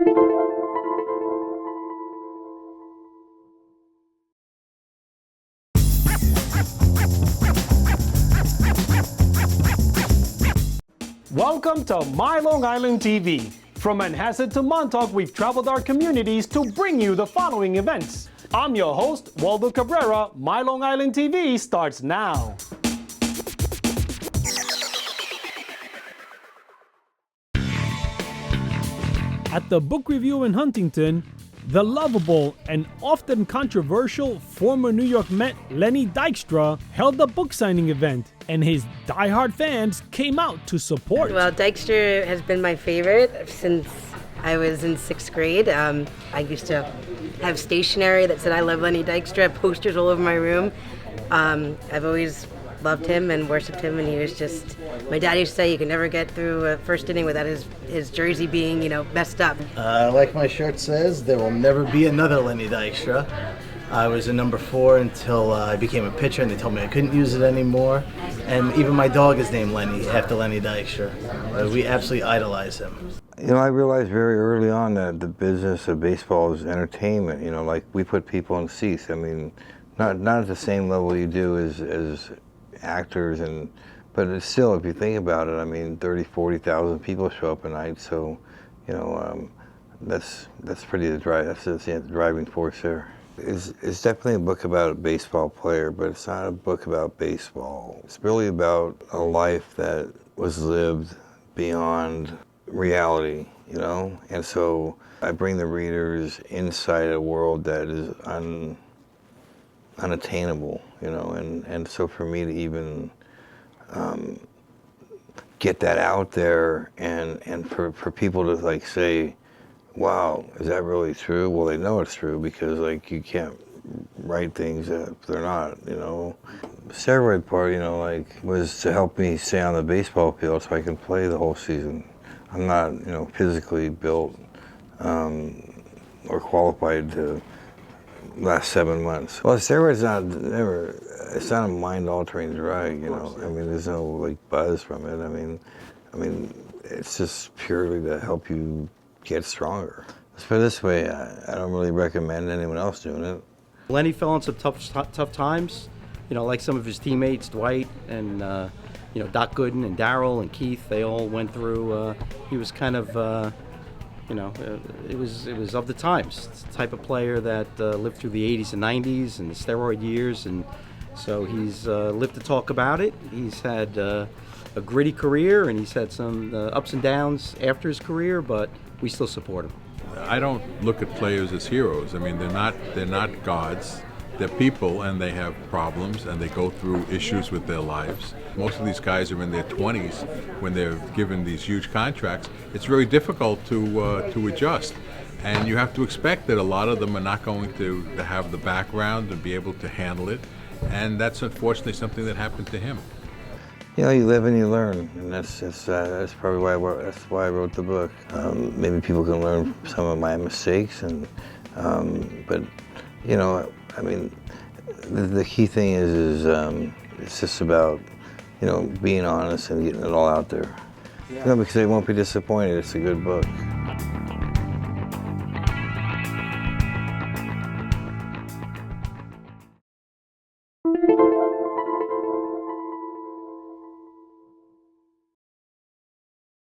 Welcome to MyLITV. From Manhasset to Montauk, we've traveled our communities to bring you the following events. I'm your host, Waldo Cabrera. MyLITV starts now. At the Book Revue in Huntington, the lovable and often controversial former New York Met Lenny Dykstra held a book signing event, and his diehard fans came out to support. Well, Dykstra has been my favorite since I was in 6th grade. I used to have stationery that said I love Lenny Dykstra, posters all over my room. I've always loved him and worshipped him, and he was just, my dad used to say you can never get through a first inning without his jersey being, messed up. Like my shirt says, there will never be another Lenny Dykstra. I was a number 4 until I became a pitcher, and they told me I couldn't use it anymore. And even my dog is named Lenny, after Lenny Dykstra. We absolutely idolize him. I realized very early on that the business of baseball is entertainment. Like we put people in seats. I mean, not at the same level you do as actors, but it's still, if you think about it, I mean, 30,000-40,000 people show up a night, so that's pretty that's the driving force there. It's definitely a book about a baseball player, but it's not a book about baseball. It's really about a life that was lived beyond reality, and so I bring the readers inside a world that is unattainable, and so for me to even get that out there and for people to say, wow, is that really true? Well, they know it's true because you can't write things that they're not, The steroid part, was to help me stay on the baseball field so I can play the whole season. I'm not, physically built or qualified to last 7 months. Well, steroids it's not a mind-altering drug, I mean, there's no buzz from it. I mean, it's just purely to help you get stronger. Let's put it this way, I don't really recommend anyone else doing it. Lenny fell on some tough times, like some of his teammates, Dwight and Doc Gooden and Darryl and Keith. They all went through. He was kind of. It was of the times. It's the type of player that lived through the 80s and 90s and the steroid years, and so he's lived to talk about it. He's had a gritty career, and he's had some ups and downs after his career, but we still support him. I don't look at players as heroes. I mean, they're not gods. They're people, and they have problems, and they go through issues with their lives. Most of these guys are in their 20s when they're given these huge contracts. It's very difficult to adjust, and you have to expect that a lot of them are not going to have the background and be able to handle it, and that's unfortunately something that happened to him. You live and you learn, and that's probably why I wrote the book. Maybe people can learn some of my mistakes, but I mean, the key thing is it's just about, being honest and getting it all out there. Because they won't be disappointed. It's a good book.